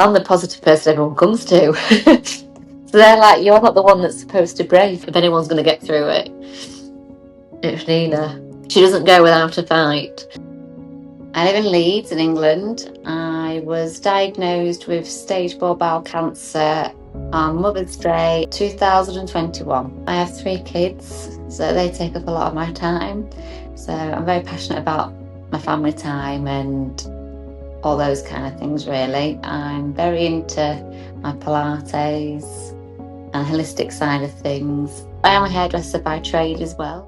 I'm the positive person everyone comes to. So they're like, you're not the one that's supposed to brave. If anyone's going to get through it, it's Nina. She doesn't go without a fight. I live in Leeds in England. I was diagnosed with stage 4 bowel cancer on Mother's Day 2021. I have 3 kids, so they take up a lot of my time. So I'm very passionate about my family time and all those kind of things, really. I'm very into my Pilates and holistic side of things. I am a hairdresser by trade as well.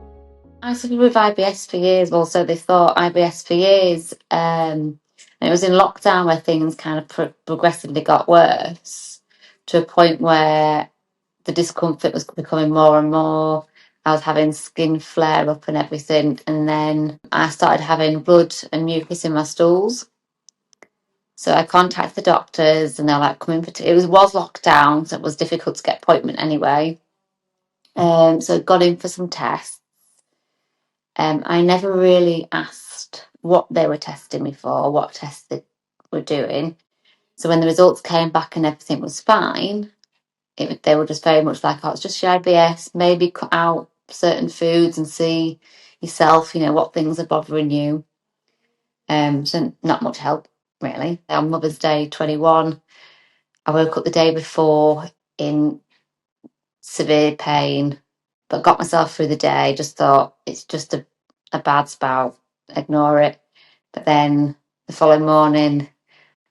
I suffered with IBS for years. Also, they thought IBS for years. And it was in lockdown where things kind of progressively got worse to a point where the discomfort was becoming more and more. I was having skin flare up and everything. And then I started having blood and mucus in my stools. So I contacted the doctors and they're like, come in for it was locked down, so it was difficult to get appointment anyway. So I got in for some tests. I never really asked what they were testing me for, what tests they were doing. So when the results came back and everything was fine, they were just very much like, oh, it's just your IBS, maybe cut out certain foods and see yourself, what things are bothering you. So not much help, really. On Mother's Day 21, I woke up the day before in severe pain, but got myself through the day. Just thought it's just a bad spout, ignore it. But then the following morning,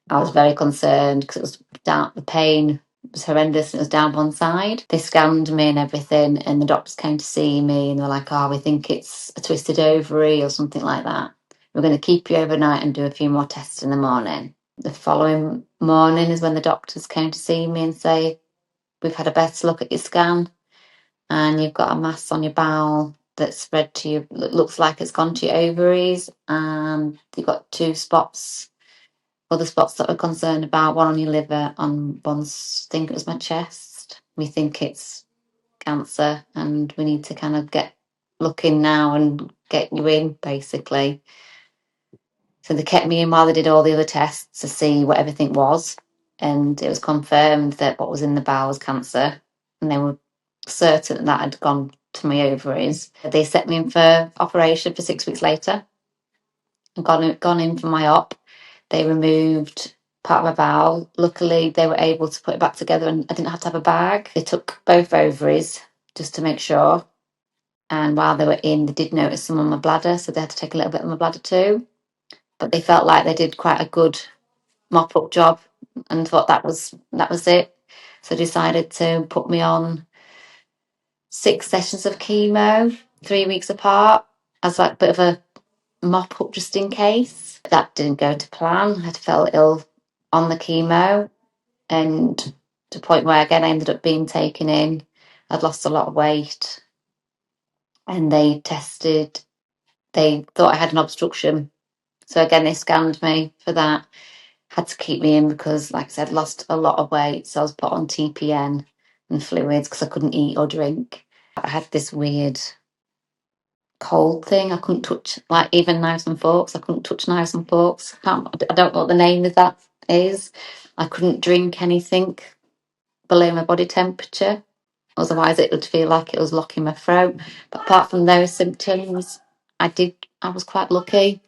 I was very concerned because it was down, the pain was horrendous. It was down one side. They scanned me and everything, and the doctors came to see me, and they're like, "Oh, we think it's a twisted ovary or something like that. We're going to keep you overnight and do a few more tests in the morning." The following morning is when the doctors came to see me and say, "We've had a better look at your scan, and you've got a mass on your bowel that's spread to you. It looks like it's gone to your ovaries, and you've got 2 spots, other spots that we're concerned about. One on your liver, on one's, I think it was my chest. We think it's cancer, and we need to kind of get looking now and get you in, basically." So they kept me in while they did all the other tests to see what everything was. And it was confirmed that what was in the bowel was cancer. And they were certain that had gone to my ovaries. They set me in for operation for 6 weeks later. And gone in for my op. They removed part of my bowel. Luckily, they were able to put it back together and I didn't have to have a bag. They took both ovaries just to make sure. And while they were in, they did notice some on my bladder. So they had to take a little bit of my bladder too. But they felt like they did quite a good mop-up job and thought that was it. So decided to put me on 6 sessions of chemo, 3 weeks apart, as like a bit of a mop-up just in case. That didn't go to plan. I fell ill on the chemo, and to the point where again I ended up being taken in. I'd lost a lot of weight, and they thought I had an obstruction. So again, they scanned me for that. Had to keep me in because, like I said, lost a lot of weight. So I was put on TPN and fluids because I couldn't eat or drink. I had this weird cold thing. I couldn't touch, like, even knives and forks. I couldn't touch knives and forks. I don't know what the name of that is. I couldn't drink anything below my body temperature. Otherwise, it would feel like it was locking my throat. But apart from those symptoms, I was quite lucky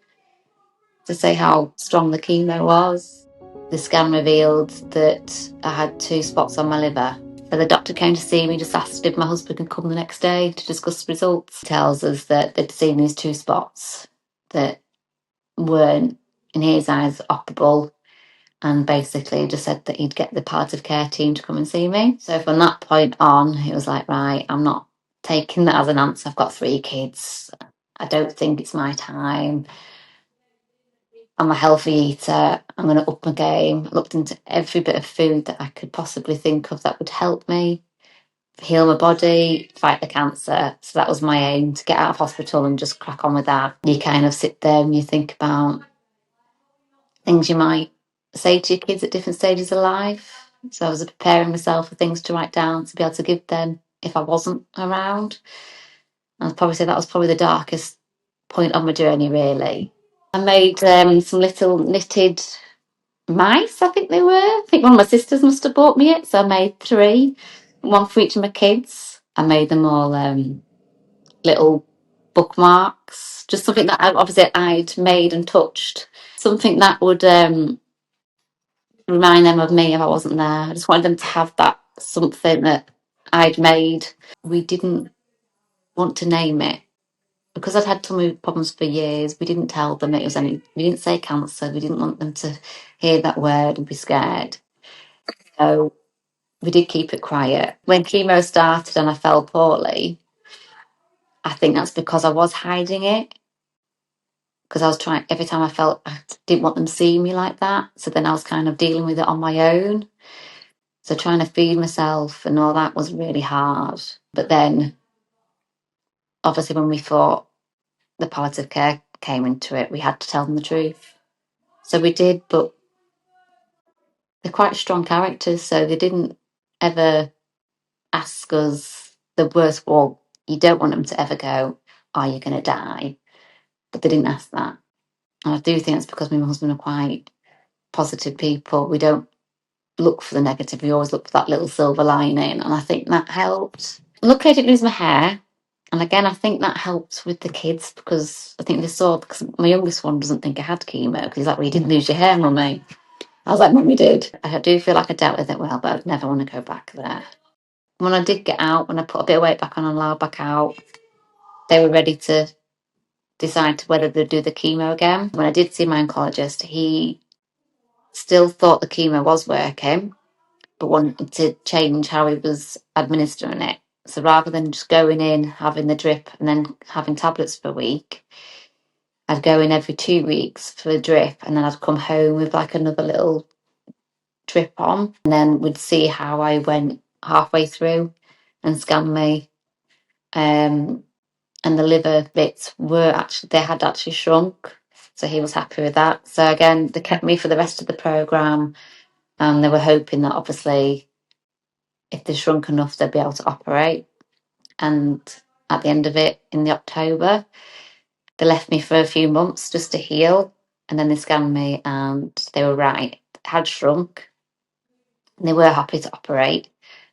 to say how strong the chemo was. The scan revealed that I had 2 spots on my liver. So the doctor came to see me, just asked if my husband could come the next day to discuss the results. He tells us that they'd seen these 2 spots that weren't, in his eyes, operable, and basically just said that he'd get the palliative care team to come and see me. So from that point on, it was like, right, I'm not taking that as an answer. I've got 3 kids. I don't think it's my time. I'm a healthy eater. I'm going to up my game. Looked into every bit of food that I could possibly think of that would help me heal my body, fight the cancer. So that was my aim, to get out of hospital and just crack on with that. You kind of sit there and you think about things you might say to your kids at different stages of life. So I was preparing myself for things to write down to be able to give them if I wasn't around. I'd probably say that was probably the darkest point of my journey, really. I made some little knitted mice, I think they were. I think one of my sisters must have bought me it, so I made 3, one for each of my kids. I made them all little bookmarks, just something that obviously I'd made and touched, something that would remind them of me if I wasn't there. I just wanted them to have that something that I'd made. We didn't want to name it because I'd had tummy problems for years. We didn't tell them it was any. We didn't say cancer. We didn't want them to hear that word and be scared. So we did keep it quiet. When chemo started and I fell poorly, I think that's because I was hiding it. Because I was trying, every time I felt, I didn't want them to see me like that. So then I was kind of dealing with it on my own. So trying to feed myself and all that was really hard. But then, obviously, when we thought the palliative care came into it, we had to tell them the truth. So we did, but they're quite strong characters. So they didn't ever ask us the worst, well, you don't want them to ever go, are you going to die? But they didn't ask that. And I do think it's because me and my husband are quite positive people. We don't look for the negative. We always look for that little silver lining. And I think that helped. Luckily, I didn't lose my hair. And again, I think that helped with the kids because I think they saw, because my youngest one doesn't think I had chemo because he's like, well, you didn't lose your hair, mummy. I was like, mummy did. I do feel like I dealt with it well, but I'd never want to go back there. When I did get out, when I put a bit of weight back on and allowed back out, they were ready to decide whether they'd do the chemo again. When I did see my oncologist, he still thought the chemo was working, but wanted to change how he was administering it. So rather than just going in, having the drip and then having tablets for a week, I'd go in every 2 weeks for a drip and then I'd come home with like another little drip on. And then we'd see how I went halfway through and scan me. And the liver bits they had actually shrunk. So he was happy with that. So again, they kept me for the rest of the programme and they were hoping that obviously if they shrunk enough, they'd be able to operate. And at the end of it, in the October, they left me for a few months just to heal. And then they scanned me and they were right. It had shrunk. And they were happy to operate.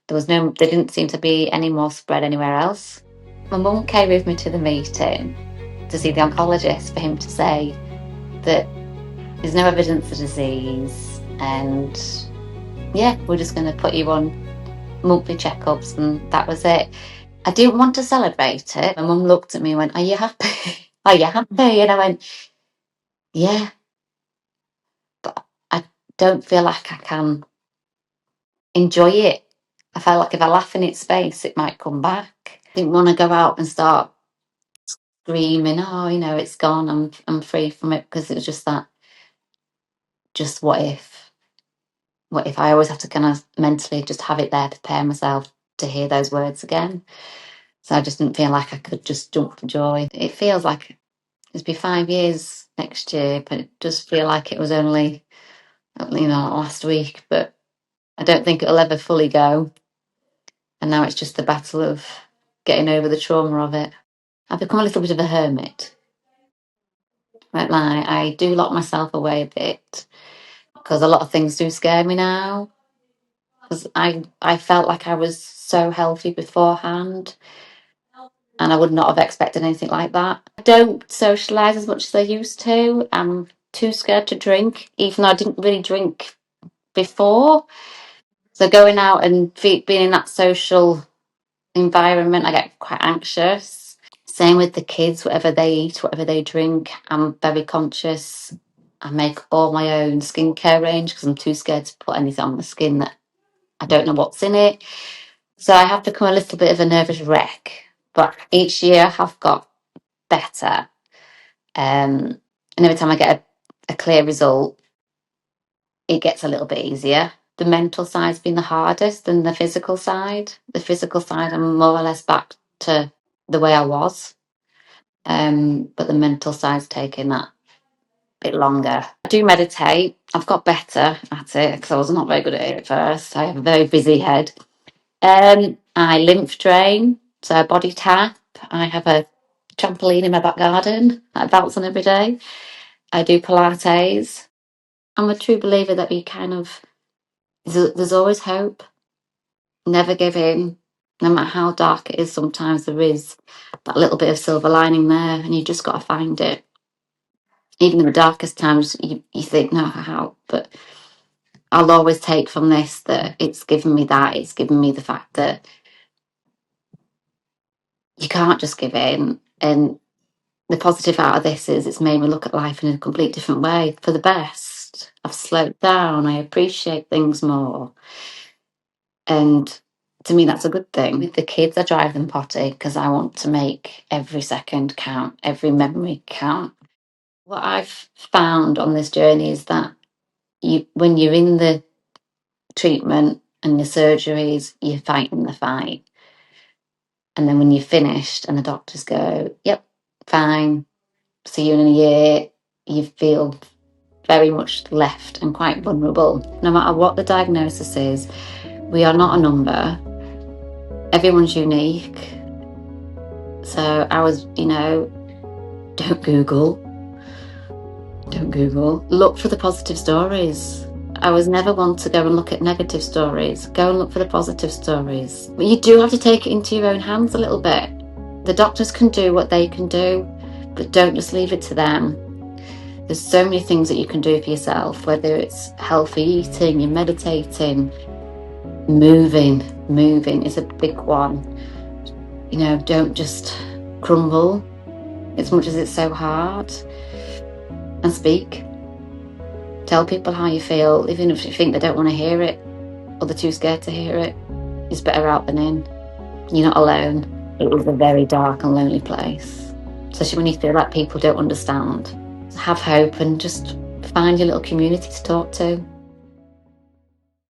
There didn't seem to be any more spread anywhere else. My mum came with me to the meeting to see the oncologist for him to say that there's no evidence of disease and yeah, we're just going to put you on monthly checkups and that was it. I didn't want to celebrate it. My mum looked at me and went, are you happy? Are you happy? And I went, yeah, but I don't feel like I can enjoy it. I felt like if I laugh in its face, it might come back. I didn't want to go out and start screaming, oh, it's gone, I'm free from it, because it was just that, just what if? What if I always have to kind of mentally just have it there, prepare myself to hear those words again? So I just didn't feel like I could just jump for joy. It feels like it'll be 5 years next year, but it does feel like it was only, last week. But I don't think it'll ever fully go. And now it's just the battle of getting over the trauma of it. I've become a little bit of a hermit. Won't lie, I do lock myself away a bit because a lot of things do scare me now. Because I felt like I was so healthy beforehand and I would not have expected anything like that. I don't socialise as much as I used to. I'm too scared to drink, even though I didn't really drink before. So going out and being in that social environment, I get quite anxious. Same with the kids, whatever they eat, whatever they drink, I'm very conscious. I make all my own skincare range because I'm too scared to put anything on my skin that I don't know what's in it. So I have become a little bit of a nervous wreck. But each year I have got better. And every time I get a clear result, it gets a little bit easier. The mental side's been the hardest than the physical side. The physical side, I'm more or less back to the way I was. But the mental side's taking that bit longer. I do meditate. I've got better at it because I was not very good at it at first. I have a very busy head. I lymph drain, so I body tap. I have a trampoline in my back garden. I bounce on every day. I do Pilates. I'm a true believer that there's always hope. Never give in. No matter how dark it is, sometimes there is that little bit of silver lining there, and you just got to find it. Even in the darkest times, you think, no, how? But I'll always take from this that it's given me that. It's given me the fact that you can't just give in. And the positive out of this is it's made me look at life in a complete different way for the best. I've slowed down. I appreciate things more. And to me, that's a good thing. With the kids, I drive them potty because I want to make every second count, every memory count. What I've found on this journey is that when you're in the treatment and your surgeries, you're fighting the fight. And then when you're finished and the doctors go, yep, fine, see you in a year, you feel very much left and quite vulnerable. No matter what the diagnosis is, we are not a number. Everyone's unique. So I was, don't Google. Look for the positive stories. I was never one to go and look at negative stories. Go and look for the positive stories. But you do have to take it into your own hands a little bit. The doctors can do what they can do, but don't just leave it to them. There's so many things that you can do for yourself, whether it's healthy eating, you're meditating, moving is a big one. Don't just crumble as much as it's so hard. And speak. Tell people how you feel, even if you think they don't want to hear it or they're too scared to hear it. It's better out than in. You're not alone. It is a very dark and lonely place, especially when you feel like people don't understand. Have hope and just find your little community to talk to.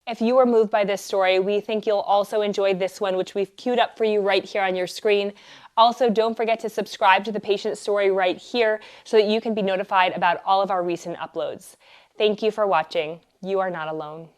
If you were moved by this story, we think you'll also enjoy this one, which we've queued up for you right here on your screen. Also, don't forget to subscribe to the patient story right here so that you can be notified about all of our recent uploads. Thank you for watching. You are not alone.